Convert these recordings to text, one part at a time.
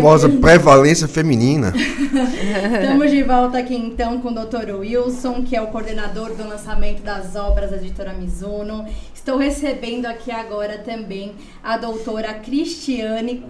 Famosa prevalência feminina. Estamos de volta aqui então com o Dr. Wilson, que é o coordenador do lançamento das obras da editora Mizuno. Estou recebendo aqui agora também a doutora Cristiane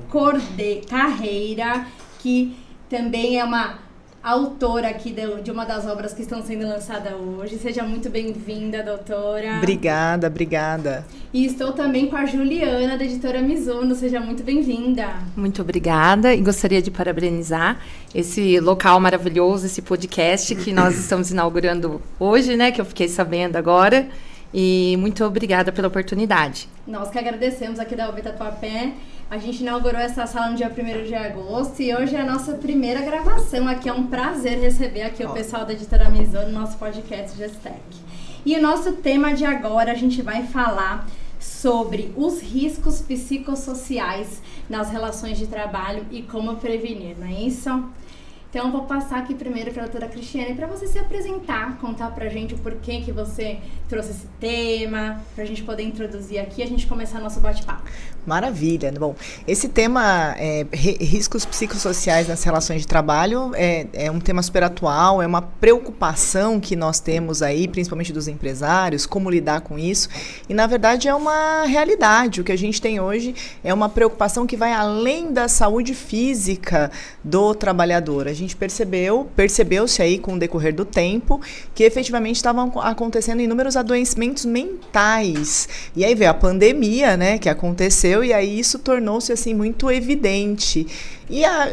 Carreira, que também é uma autora aqui de uma das obras que estão sendo lançadas hoje. Seja muito bem-vinda, doutora. Obrigada. E estou também com a Juliana, da editora Mizuno. Seja muito bem-vinda. Muito obrigada e gostaria de parabenizar esse local maravilhoso, esse podcast que nós estamos inaugurando hoje, né, que eu fiquei sabendo agora. E muito obrigada pela oportunidade. Nós que agradecemos aqui da UB Tatuapé. A gente inaugurou essa sala no dia 1º de agosto e hoje é a nossa primeira gravação aqui. É um prazer receber aqui o pessoal da editora Mizuno no nosso podcast Gestec. E o nosso tema de agora, a gente vai falar sobre os riscos psicossociais nas relações de trabalho e como prevenir, não é isso? Então, eu vou passar aqui primeiro para a doutora Cristiane para você se apresentar, contar para a gente o porquê que você trouxe esse tema, para a gente poder introduzir aqui e a gente começar nosso bate-papo. Maravilha. Bom, esse tema, riscos psicossociais nas relações de trabalho, é um tema super atual, é uma preocupação que nós temos aí, principalmente dos empresários, como lidar com isso. E, na verdade, é uma realidade. O que a gente tem hoje é uma preocupação que vai além da saúde física do trabalhador. A gente percebeu-se aí com o decorrer do tempo que efetivamente estavam acontecendo inúmeros adoecimentos mentais. E aí veio a pandemia, né, que aconteceu, e aí isso tornou-se assim muito evidente. E há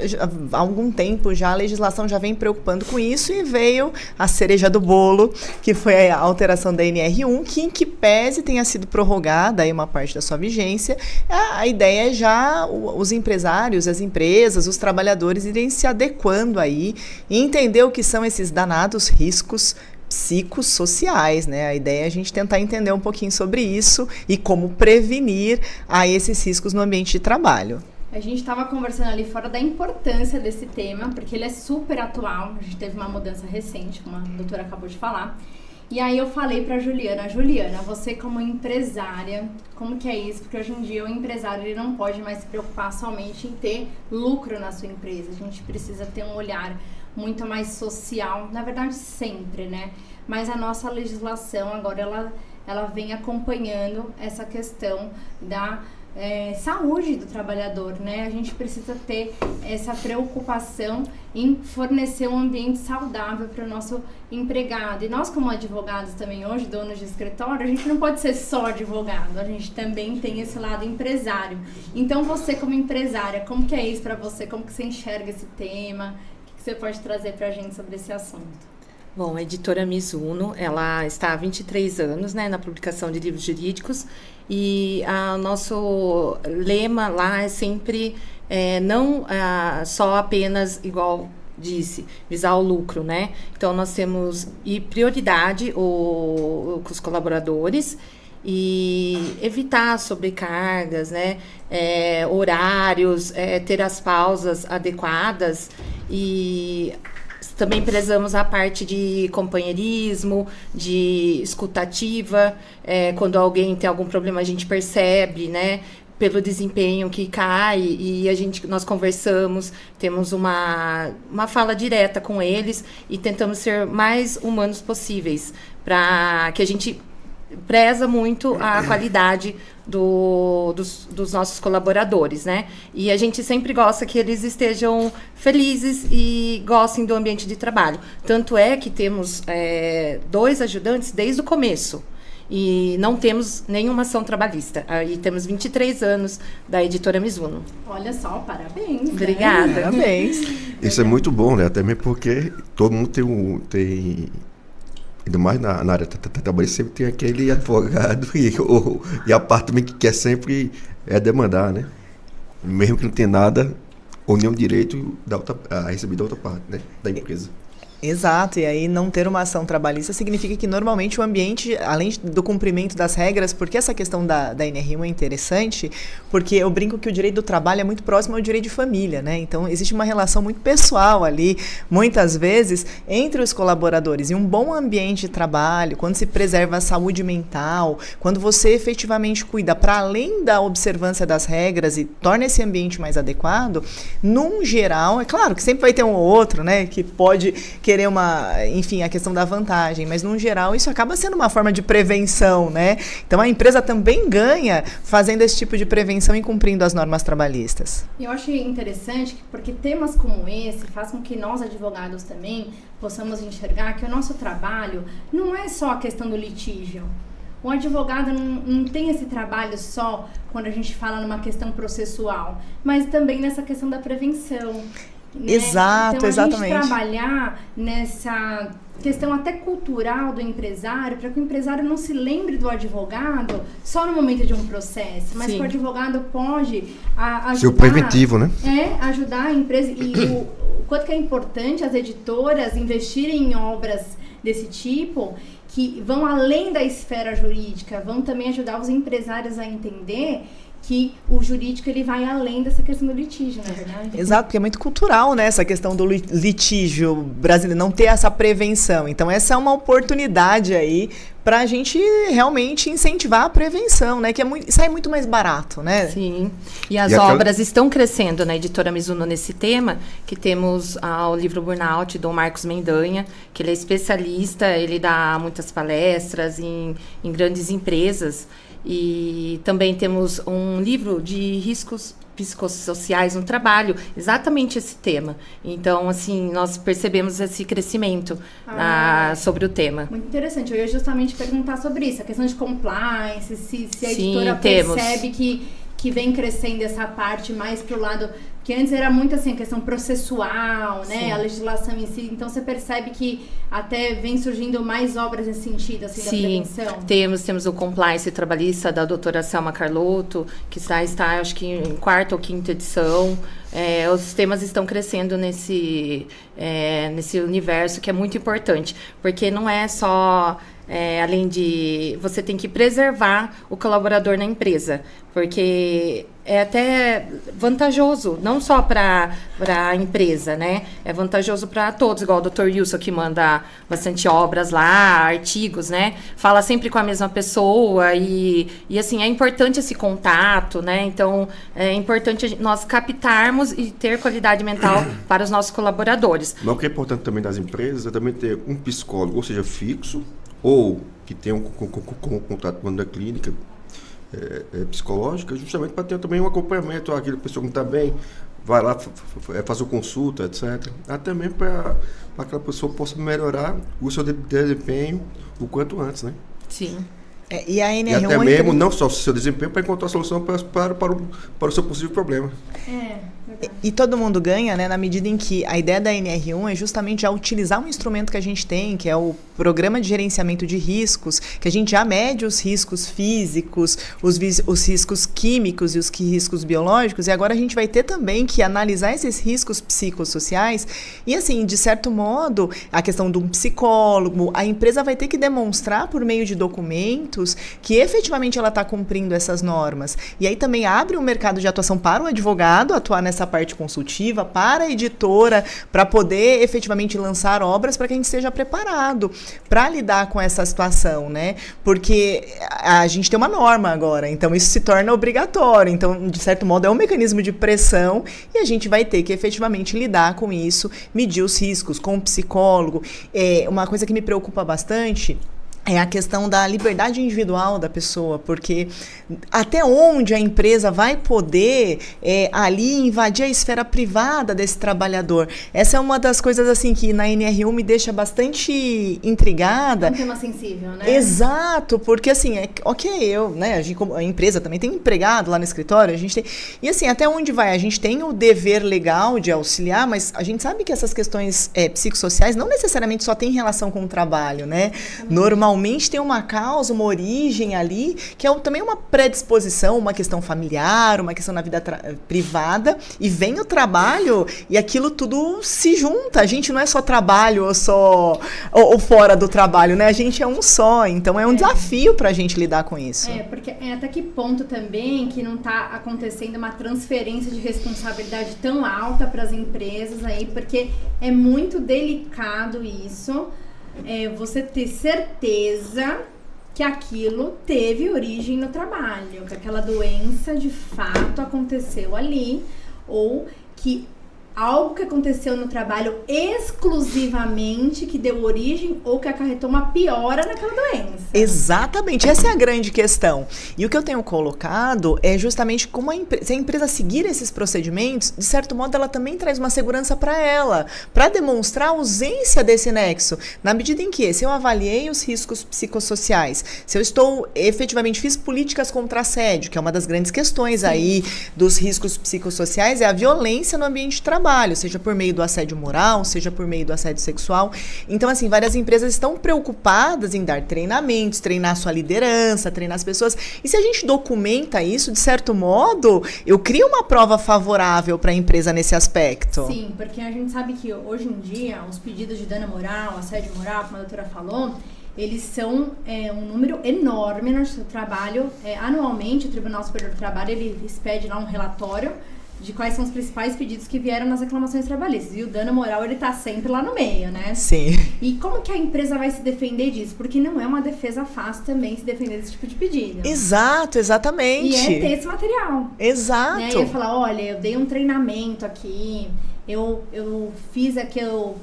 algum tempo já a legislação já vem preocupando com isso e veio a cereja do bolo, que foi a alteração da NR1, que em que pese tenha sido prorrogada aí uma parte da sua vigência, a ideia é já os empresários, as empresas, os trabalhadores irem se adequando aí e entender o que são esses danados riscos psicossociais, né? A ideia é a gente tentar entender um pouquinho sobre isso e como prevenir a esses riscos no ambiente de trabalho. A gente estava conversando ali fora da importância desse tema, porque ele é super atual, a gente teve uma mudança recente, como a doutora acabou de falar. E aí eu falei para Juliana, você como empresária, como que é isso? Porque hoje em dia o empresário ele não pode mais se preocupar somente em ter lucro na sua empresa. A gente precisa ter um olhar muito mais social, na verdade sempre, né? Mas a nossa legislação agora ela vem acompanhando essa questão da saúde do trabalhador, né? A gente precisa ter essa preocupação em fornecer um ambiente saudável para o nosso empregado. E nós, como advogados também hoje, donos de escritório, a gente não pode ser só advogado, a gente também tem esse lado empresário. Então, você como empresária, como que é isso para você? Como que você enxerga esse tema? O que você pode trazer para a gente sobre esse assunto? Bom, a editora Mizuno, ela está há 23 anos, né, na publicação de livros jurídicos e o nosso lema lá é sempre não só apenas, igual disse, visar o lucro, né? Então, nós temos prioridade com os colaboradores e evitar sobrecargas, né? Horários, ter as pausas adequadas e também prezamos a parte de companheirismo, de escutativa. Quando alguém tem algum problema, a gente percebe, né? Pelo desempenho que cai e nós conversamos, temos uma fala direta com eles e tentamos ser mais humanos possíveis, para que a gente preza muito a qualidade dos nossos colaboradores, né? E a gente sempre gosta que eles estejam felizes e gostem do ambiente de trabalho. Tanto é que temos 2 ajudantes desde o começo. E não temos nenhuma ação trabalhista. Aí temos 23 anos da editora Mizuno. Olha só, parabéns. Obrigada. Né? Parabéns. Isso é muito bom, né? Até mesmo porque todo mundo tem ainda mais na área trabalhista, sempre tem aquele advogado e a parte também que quer sempre demandar, né? Mesmo que não tenha nada ou nenhum direito a receber da outra parte, né? Da empresa. Exato, e aí não ter uma ação trabalhista significa que normalmente o ambiente, além do cumprimento das regras, porque essa questão da NR1 é interessante, porque eu brinco que o direito do trabalho é muito próximo ao direito de família, né? Então existe uma relação muito pessoal ali, muitas vezes, entre os colaboradores. E um bom ambiente de trabalho, quando se preserva a saúde mental, quando você efetivamente cuida para além da observância das regras e torna esse ambiente mais adequado, num geral, é claro que sempre vai ter um ou outro, né, que pode querer enfim, a questão da vantagem, mas no geral isso acaba sendo uma forma de prevenção, né? Então a empresa também ganha fazendo esse tipo de prevenção e cumprindo as normas trabalhistas. E eu acho interessante porque temas como esse faz com que nós advogados também possamos enxergar que o nosso trabalho não é só a questão do litígio. O advogado não tem esse trabalho só quando a gente fala numa questão processual, mas também nessa questão da prevenção. Né? Exato, então, exatamente. A gente trabalhar nessa questão até cultural do empresário, para que o empresário não se lembre do advogado só no momento de um processo, mas que o advogado pode ajudar... Ser o preventivo, né? Ajudar a empresa. E o quanto que é importante as editoras investirem em obras desse tipo, que vão além da esfera jurídica, vão também ajudar os empresários a entender que o jurídico ele vai além dessa questão do litígio, na verdade. Exato, porque é muito cultural, né, essa questão do litígio brasileiro, não ter essa prevenção. Então, essa é uma oportunidade aí para a gente realmente incentivar a prevenção, né, que sai muito mais barato, né? Sim, e as obras estão crescendo na Editora Mizuno nesse tema, que temos o livro Burnout, do Marcos Mendanha, que ele é especialista, ele dá muitas palestras em grandes empresas. E também temos um livro de riscos psicossociais no trabalho, exatamente esse tema. Então, assim, nós percebemos esse crescimento sobre o tema. Muito interessante. Eu ia justamente perguntar sobre isso, a questão de compliance, se a editora percebe que vem crescendo essa parte mais pro lado... Que antes era muito assim, a questão processual, né? Sim. A legislação em si. Então, você percebe que até vem surgindo mais obras nesse sentido, assim, da prevenção? Temos o compliance trabalhista da doutora Selma Carlotto, que está acho que em 4ª ou 5ª edição. Os temas estão crescendo nesse universo, que é muito importante. Porque não é só... além de... Você tem que preservar o colaborador na empresa, porque é até vantajoso, não só para a empresa, né? É vantajoso para todos, igual o Dr. Wilson, que manda bastante obras lá, artigos, né? Fala sempre com a mesma pessoa e assim, é importante esse contato, né? Então, é importante nós captarmos e ter qualidade mental para os nossos colaboradores. Mas o que é importante também das empresas é também ter um psicólogo, ou seja, fixo, ou que tenha um contrato com a clínica psicológica, justamente para ter também um acompanhamento, aquela pessoa que não está bem, vai lá, faz uma consulta, etc. Até mesmo para que a pessoa possa melhorar o seu desempenho o quanto antes, né? Sim. E a NR1 e até mesmo, não só o seu desempenho, para encontrar a solução para o seu possível problema. E todo mundo ganha, né, na medida em que a ideia da NR1 é justamente já utilizar um instrumento que a gente tem, que é o Programa de Gerenciamento de Riscos, que a gente já mede os riscos físicos, os riscos químicos e os riscos biológicos, e agora a gente vai ter também que analisar esses riscos psicossociais e, assim, de certo modo, a questão de um psicólogo, a empresa vai ter que demonstrar por meio de documentos que efetivamente ela está cumprindo essas normas. E aí também abre um mercado de atuação para o advogado atuar nessa parte consultiva, para a editora, para poder efetivamente lançar obras para que a gente esteja preparado para lidar com essa situação, né? Porque a gente tem uma norma agora, então isso se torna obrigatório. Então, de certo modo, é um mecanismo de pressão e a gente vai ter que efetivamente lidar com isso, medir os riscos com o psicólogo. Uma coisa que me preocupa bastante é a questão da liberdade individual da pessoa, porque até onde a empresa vai poder ali invadir a esfera privada desse trabalhador? Essa é uma das coisas assim que na NR1 me deixa bastante intrigada. É um tema sensível, né? Exato, porque assim, a empresa também tem empregado lá no escritório, a gente tem... E assim, até onde vai? A gente tem o dever legal de auxiliar, mas a gente sabe que essas questões psicossociais não necessariamente só têm relação com o trabalho, né? Normalmente normalmente tem uma causa, uma origem ali, que é também uma predisposição, uma questão familiar, uma questão na vida privada, e vem o trabalho e aquilo tudo se junta. A gente não é só trabalho ou fora do trabalho, né? A gente é um só, então é um desafio pra gente lidar com isso. Porque até que ponto também que não tá acontecendo uma transferência de responsabilidade tão alta para as empresas aí, porque é muito delicado isso, você ter certeza que aquilo teve origem no trabalho, que aquela doença de fato aconteceu ali, ou que algo que aconteceu no trabalho exclusivamente que deu origem ou que acarretou uma piora naquela doença. Exatamente, essa é a grande questão. E o que eu tenho colocado é justamente como se a empresa seguir esses procedimentos, de certo modo ela também traz uma segurança para ela, para demonstrar a ausência desse nexo. Na medida em que, se eu avaliei os riscos psicossociais, se eu efetivamente fiz políticas contra assédio, que é uma das grandes questões aí dos riscos psicossociais, é a violência no ambiente de trabalho, seja por meio do assédio moral, seja por meio do assédio sexual. Então, assim, várias empresas estão preocupadas em dar treinamentos, treinar sua liderança, treinar as pessoas. E se a gente documenta isso, de certo modo, eu crio uma prova favorável para a empresa nesse aspecto. Sim, porque a gente sabe que hoje em dia, os pedidos de dano moral, assédio moral, como a doutora falou, eles são um número enorme no seu trabalho. Anualmente, o Tribunal Superior do Trabalho, ele expede lá um relatório de quais são os principais pedidos que vieram nas reclamações trabalhistas. E o dano moral, ele tá sempre lá no meio, né? Sim. E como que a empresa vai se defender disso? Porque não é uma defesa fácil também se defender desse tipo de pedido. Exato, exatamente. E é ter esse material. Exato. Né? E eu falar, olha, eu dei um treinamento aqui, eu fiz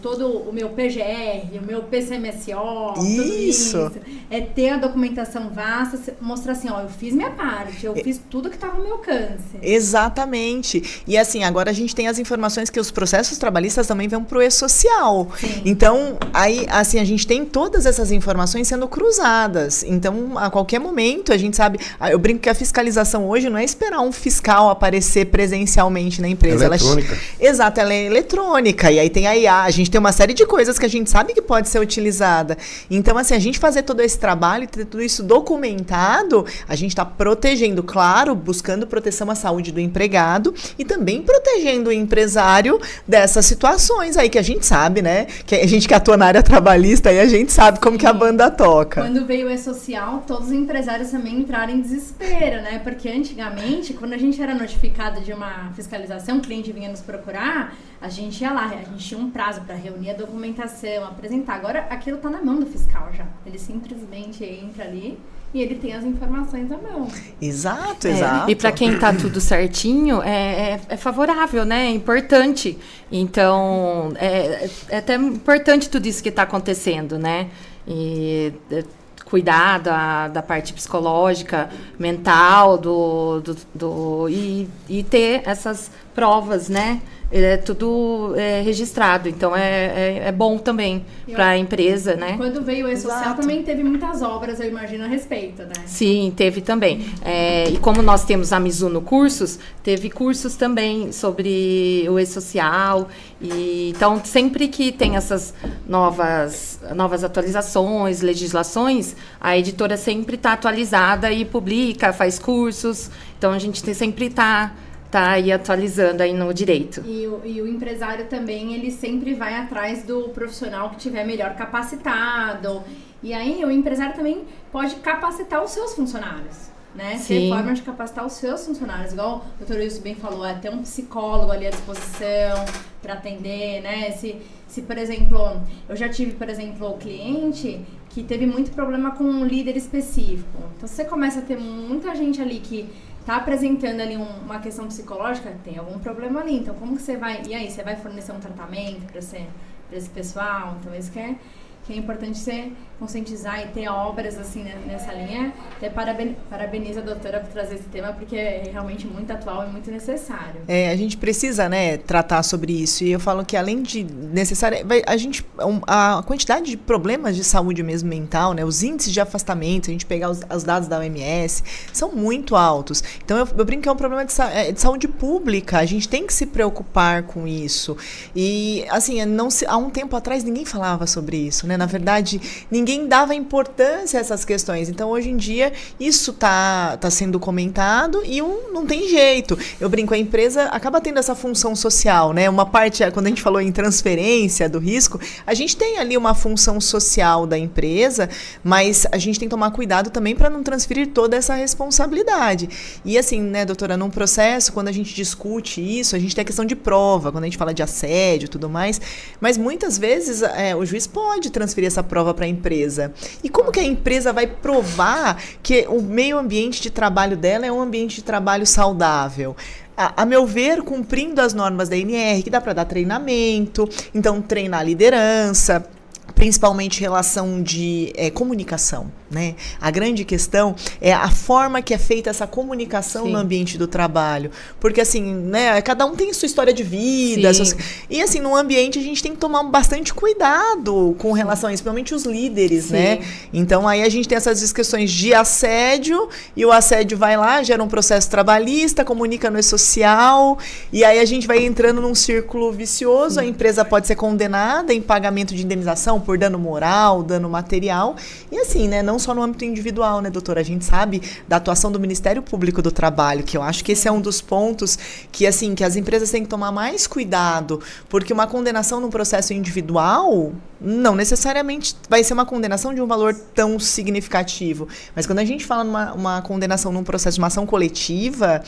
todo o meu PGR, o meu PCMSO, tudo isso. É ter a documentação vasta, mostrar assim, ó, eu fiz minha parte, eu fiz tudo que estava no meu alcance. Exatamente. E assim, agora a gente tem as informações que os processos trabalhistas também vão pro e-social. Sim. Então, aí, assim, a gente tem todas essas informações sendo cruzadas. Então, a qualquer momento, a gente sabe... Eu brinco que a fiscalização hoje não é esperar um fiscal aparecer presencialmente na empresa. Eletrônica. Exato, ela é eletrônica, e aí tem a IA, a gente tem uma série de coisas que a gente sabe que pode ser utilizada. Então, assim, a gente fazer todo esse trabalho, ter tudo isso documentado, a gente está protegendo, claro, buscando proteção à saúde do empregado e também protegendo o empresário dessas situações aí que a gente sabe, né? Que a gente que atua na área trabalhista aí, a gente sabe como que a banda toca. Quando veio o e-social, todos os empresários também entraram em desespero, né? Porque antigamente, quando a gente era notificado de uma fiscalização, o cliente vinha nos procurar, a gente ia lá, a gente tinha um prazo para reunir a documentação, apresentar. Agora, aquilo tá na mão do fiscal já. Ele simplesmente entra ali e ele tem as informações à mão. Exato, exato. E para quem tá tudo certinho, é favorável, né? É importante. Então, é até importante tudo isso que está acontecendo, né? E cuidar da parte psicológica, mental, e ter essas provas, né? Tudo registrado, então é bom também para a empresa, né? Quando veio o e-social também teve muitas obras, eu imagino, a respeito, né? Sim, teve também. E como nós temos a Mizuno Cursos, teve cursos também sobre o e-social. Então, sempre que tem essas novas atualizações, legislações, a editora sempre está atualizada e publica, faz cursos. Então, a gente sempre está aí atualizando aí no direito. E o empresário também, ele sempre vai atrás do profissional que tiver melhor capacitado. E aí o empresário também pode capacitar os seus funcionários, né? Ter forma de capacitar os seus funcionários. Igual o Dr. Wilson bem falou, ter um psicólogo ali à disposição para atender, né? Se, por exemplo, eu já tive, por exemplo, o cliente que teve muito problema com um líder específico. Então, você começa a ter muita gente ali que tá apresentando ali uma questão psicológica, tem algum problema ali. Então, como que você vai... E aí, você vai fornecer um tratamento para esse pessoal? Então, isso que é importante você conscientizar e ter obras assim nessa linha. Até parabenizo a doutora por trazer esse tema, porque é realmente muito atual e muito necessário. A gente precisa, né, tratar sobre isso. E eu falo que além de necessário, a quantidade de problemas de saúde mesmo mental, né, os índices de afastamento, a gente pegar os dados da OMS, são muito altos. Então eu brinco que é um problema de saúde pública. A gente tem que se preocupar com isso. E assim, há um tempo atrás ninguém falava sobre isso, né? né? Na verdade, ninguém dava importância a essas questões. Então, hoje em dia, isso tá sendo comentado e não tem jeito. Eu brinco, a empresa acaba tendo essa função social, né? Uma parte, quando a gente falou em transferência do risco, a gente tem ali uma função social da empresa, mas a gente tem que tomar cuidado também para não transferir toda essa responsabilidade. E assim, né, doutora, num processo, quando a gente discute isso, a gente tem a questão de prova, quando a gente fala de assédio e tudo mais, mas muitas vezes o juiz pode transferir essa prova para a empresa. E como que a empresa vai provar que o meio ambiente de trabalho dela é um ambiente de trabalho saudável? A meu ver, cumprindo as normas da ANR, que dá para dar treinamento, então treinar a liderança, principalmente relação de comunicação, né? A grande questão é a forma que é feita essa comunicação no ambiente do trabalho, porque assim, né, cada um tem sua história de vida, e assim, no ambiente a gente tem que tomar bastante cuidado com relação a isso, principalmente os líderes, né? Então aí a gente tem essas questões de assédio, e o assédio vai lá, gera um processo trabalhista, comunica no e-social, e aí a gente vai entrando num círculo vicioso, a empresa pode ser condenada em pagamento de indenização por dano moral, dano material, e assim, né, não só no âmbito individual, né, doutora, a gente sabe da atuação do Ministério Público do Trabalho, que eu acho que esse é um dos pontos que, assim, que as empresas têm que tomar mais cuidado, porque uma condenação num processo individual não necessariamente vai ser uma condenação de um valor tão significativo, mas quando a gente fala numa condenação num processo de uma ação coletiva,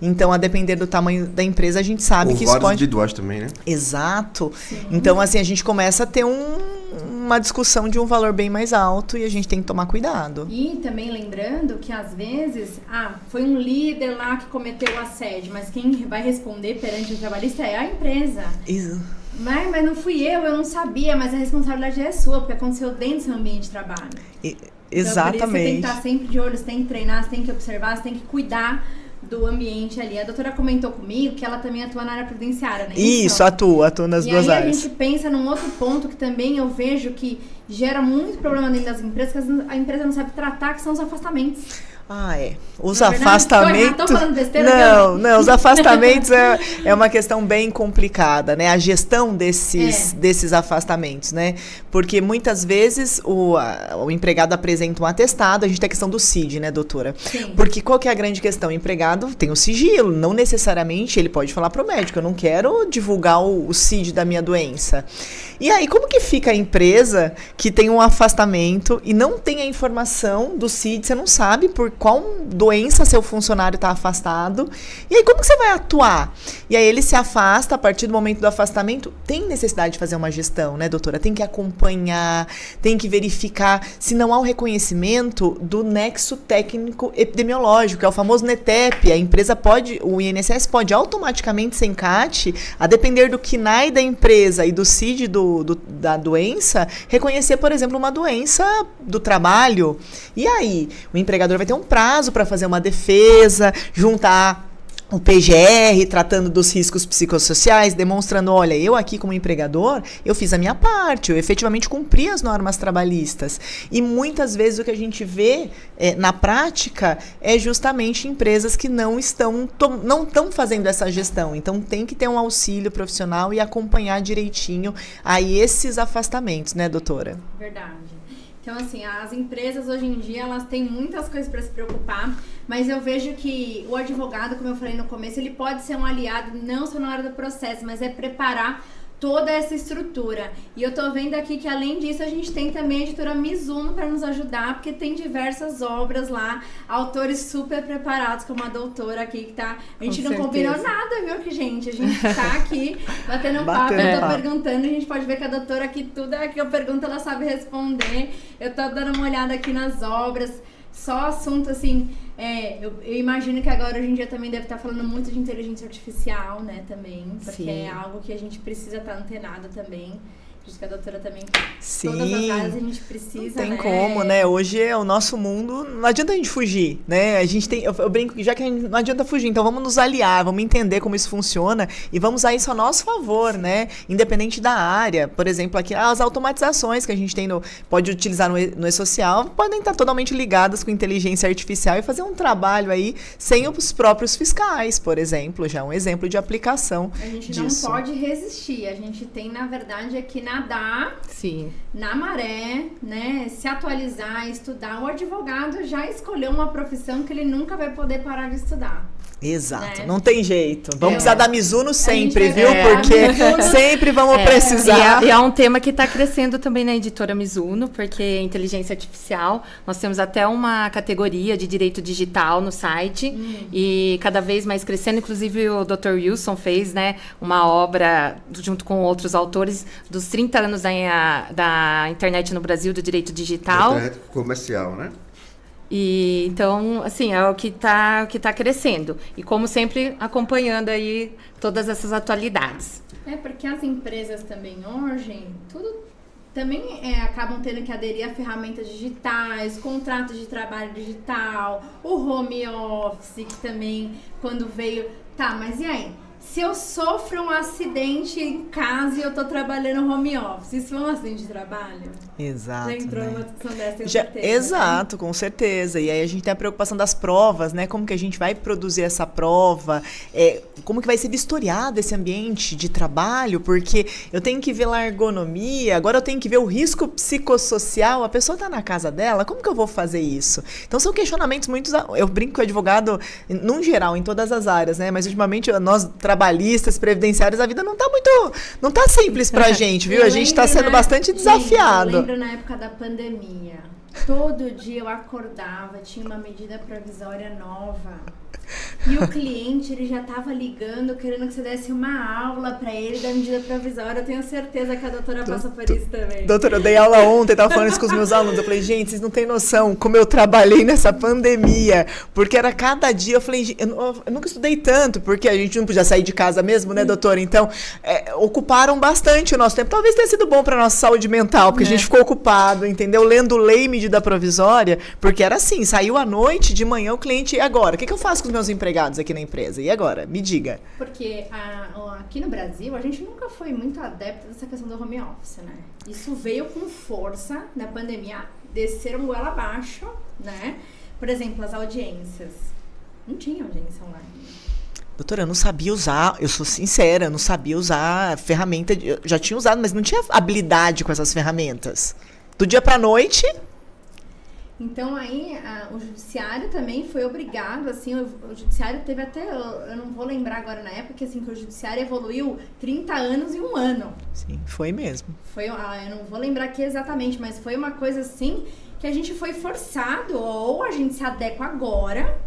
então, a depender do tamanho da empresa, a gente sabe que isso pode... individuais também, né? Exato. Então, assim, a gente começa a ter uma discussão de um valor bem mais alto e a gente tem que tomar cuidado. E também lembrando que, às vezes, foi um líder lá que cometeu o assédio, mas quem vai responder perante o trabalhista é a empresa. Isso. Mas não fui eu não sabia, mas a responsabilidade é sua, porque aconteceu dentro do seu ambiente de trabalho. Exatamente. Então, por isso você tem que estar sempre de olho, você tem que treinar, você tem que observar, você tem que cuidar do ambiente ali. A doutora comentou comigo que ela também atua na área previdenciária, né? Isso, atua nas duas áreas. E aí a gente pensa num outro ponto que também eu vejo que gera muito problema dentro das empresas, que a empresa não sabe tratar, que são os afastamentos. Os afastamentos... Tô falando besteira? Não, os afastamentos é uma questão bem complicada, né? A gestão desses afastamentos, né? Porque muitas vezes o empregado apresenta um atestado, a gente tem a questão do CID, né, doutora? Sim. Porque qual que é a grande questão? O empregado tem o sigilo, não necessariamente ele pode falar pro médico, eu não quero divulgar o CID da minha doença. E aí, como que fica a empresa que tem um afastamento e não tem a informação do CID, você não sabe por qual doença seu funcionário está afastado, e aí como que você vai atuar? E aí ele se afasta, a partir do momento do afastamento, tem necessidade de fazer uma gestão, né, doutora? Tem que acompanhar, tem que verificar se não há um reconhecimento do nexo técnico epidemiológico, que é o famoso NETEP. A empresa o INSS pode automaticamente, sem CAT, a depender do KNAI da empresa e do CID da doença, reconhecer, por exemplo, uma doença do trabalho. E aí, o empregador vai ter um prazo para fazer uma defesa, juntar o PGR, tratando dos riscos psicossociais, demonstrando, olha, eu aqui como empregador, eu fiz a minha parte, eu efetivamente cumpri as normas trabalhistas. E muitas vezes o que a gente vê na prática é justamente empresas que não estão fazendo essa gestão. Então tem que ter um auxílio profissional e acompanhar direitinho aí esses afastamentos, né, doutora? Verdade. Então, assim, as empresas hoje em dia, elas têm muitas coisas para se preocupar, mas eu vejo que o advogado, como eu falei no começo, ele pode ser um aliado não só na hora do processo, mas é preparar toda essa estrutura. E eu tô vendo aqui que, além disso, a gente tem também a editora Mizuno para nos ajudar, porque tem diversas obras lá, autores super preparados, como a doutora aqui, que tá... A gente não combinou nada, viu, que gente? A gente tá aqui batendo papo, eu tô perguntando, a gente pode ver que a doutora aqui, tudo que eu pergunto, ela sabe responder. Eu tô dando uma olhada aqui nas obras, só assunto, assim... eu imagino que agora, hoje em dia, também deve estar falando muito de inteligência artificial, né, também. Porque é algo que a gente precisa estar antenado também. Diz que a doutora também, todas as áreas a gente precisa, não tem como, né? Hoje é o nosso mundo, não adianta a gente fugir, né? A gente tem, eu brinco que já que a gente não adianta fugir, então vamos nos aliar, vamos entender como isso funciona e vamos usar isso a nosso favor, né? Independente da área. Por exemplo, aqui as automatizações que a gente tem pode utilizar no e-social, podem estar totalmente ligadas com inteligência artificial e fazer um trabalho aí sem os próprios fiscais, por exemplo, já é um exemplo de aplicação disso. A gente não pode resistir, a gente tem, na verdade, aqui na nadar Sim. na maré, né? Se atualizar, estudar. O advogado já escolheu uma profissão que ele nunca vai poder parar de estudar. Exato, Né? não tem jeito. Vamos precisar da Mizuno sempre, gente viu? vai- Porque sempre vamos precisar. E é um tema que está crescendo também na editora Mizuno, porque inteligência artificial, nós temos até uma categoria de direito digital no site, e cada vez mais crescendo. Inclusive o Dr. Wilson fez, né, uma obra junto com outros autores dos 30 anos da internet no Brasil, do direito digital. Internet comercial, né? E então, assim, é o que tá crescendo. E como sempre, acompanhando aí todas essas atualidades. Porque as empresas também hoje, tudo também acabam tendo que aderir a ferramentas digitais, contratos de trabalho digital, o home office, que também, quando veio... Tá, mas e aí? Se eu sofro um acidente em casa e eu tô trabalhando home office, isso é um acidente de trabalho? Exato. Já entrou né? numa discussão dessa, tenho Já- certeza, exato, com certeza. E aí a gente tem a preocupação das provas, né? Como que a gente vai produzir essa prova? Como que vai ser vistoriado esse ambiente de trabalho? Porque eu tenho que ver lá a ergonomia, agora eu tenho que ver o risco psicossocial. A pessoa está na casa dela, como que eu vou fazer isso? Então são questionamentos muito... Eu brinco com o advogado, num geral, em todas as áreas, né? Mas ultimamente nós, trabalhistas, previdenciários, a vida não tá simples pra gente, viu? Eu A gente tá lembro, sendo né? bastante Gente, desafiado. eu lembro na época da pandemia. Todo dia eu acordava, tinha uma medida provisória nova. E o cliente, ele já tava ligando, querendo que você desse uma aula pra ele da medida provisória. Eu tenho certeza que a doutora passa por isso também. Doutora, eu dei aula ontem, tava falando isso com os meus alunos. Eu falei, gente, vocês não têm noção como eu trabalhei nessa pandemia. Porque era cada dia, eu falei, gente, eu nunca estudei tanto, porque a gente não podia sair de casa mesmo, né, doutora? Então, ocuparam bastante o nosso tempo. Talvez tenha sido bom pra nossa saúde mental, porque a gente ficou ocupado, entendeu? Lendo lei e medida provisória, porque era assim, saiu à noite, de manhã o cliente, e agora? O que eu faço com os meus empregados aqui na empresa? E agora? Me diga. Porque aqui no Brasil, a gente nunca foi muito adepto dessa questão do home office, né? Isso veio com força na pandemia, desceram goela abaixo, né? Por exemplo, as audiências. Não tinha audiência online. Doutora, eu não sabia usar, eu sou sincera, eu não sabia usar ferramenta, eu já tinha usado, mas não tinha habilidade com essas ferramentas. Do dia pra noite... Então aí o judiciário também foi obrigado, assim, o judiciário teve até, eu não vou lembrar agora na época, assim, que o judiciário evoluiu 30 anos em um ano. Sim, foi mesmo. Foi, eu não vou lembrar aqui exatamente, mas foi uma coisa assim que a gente foi forçado, ou a gente se adequa agora,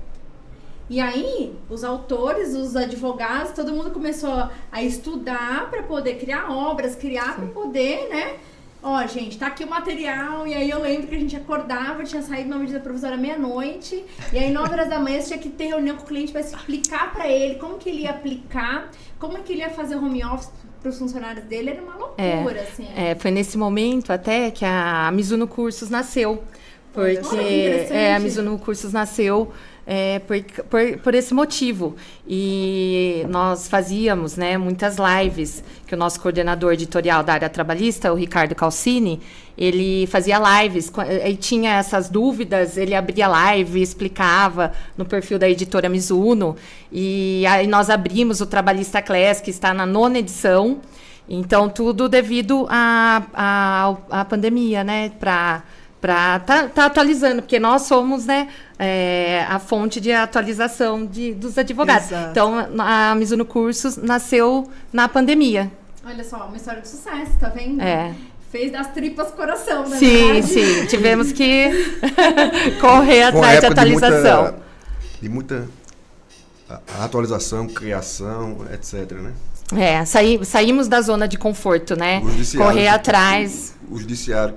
e aí os autores, os advogados, todo mundo começou a estudar para poder criar obras, para poder, né? Ó, gente, tá aqui o material, e aí eu lembro que a gente acordava, tinha saído uma medida provisória meia-noite, e aí 9 horas da manhã você tinha que ter reunião com o cliente para explicar para ele como que ele ia aplicar, como que ele ia fazer home office para os funcionários dele, era uma loucura, assim. Foi nesse momento até que a Mizuno Cursos nasceu, porque Olha, que interessante. a Mizuno Cursos nasceu por esse motivo. E nós fazíamos, né, muitas lives, que o nosso coordenador editorial da área trabalhista, o Ricardo Calcini, ele fazia lives, e tinha essas dúvidas, ele abria live, explicava no perfil da editora Mizuno, e aí nós abrimos o Trabalhista Class, que está na 9ª edição, então tudo devido à pandemia, né, para tá atualizando, porque nós somos, né, a fonte de atualização dos advogados. Exato. Então, a Mizuno Cursos nasceu na pandemia. Olha só, uma história de sucesso, tá vendo? Fez das tripas coração, né? Sim, tivemos que correr atrás de atualização. De muita atualização, criação, etc, né? Saímos da zona de conforto, né? Correr atrás. O judiciário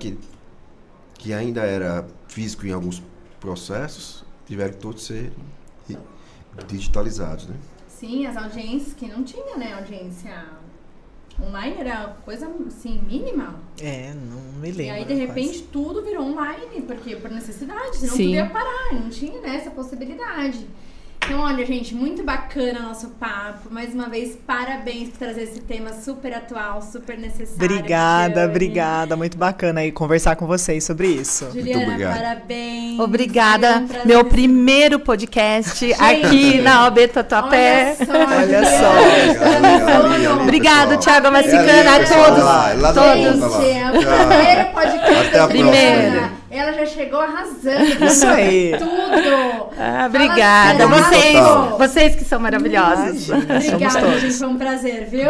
que ainda era físico em alguns processos, tiveram que todos ser digitalizados, né? Sim, as audiências que não tinha, né? Audiência online era coisa, assim, mínima. Não me lembro. E aí, de repente, tudo virou online, porque por necessidade, senão Sim. tudo ia parar, não tinha, né, essa possibilidade. Então, olha, gente, muito bacana nosso papo. Mais uma vez, parabéns por trazer esse tema super atual, super necessário. Obrigada, Cristiane. obrigada. Muito bacana aí conversar com vocês sobre isso. Juliana, obrigado. parabéns. Obrigada. Foi um prazer. Meu primeiro podcast aqui na OAB Tatuapé. Olha só. Olha só. Obrigado, pessoal. Thiago É Massicana, a ali, pessoal, todos. lá do todos. ponta lá. Gente, é o primeiro podcast. Até a Primeiro. próxima. Ela já chegou arrasando. Isso aí. Tudo. Ah, obrigada. Fala sério. Vocês que são maravilhosos. Imagina, somos Obrigada, todos. gente. Foi um prazer, viu?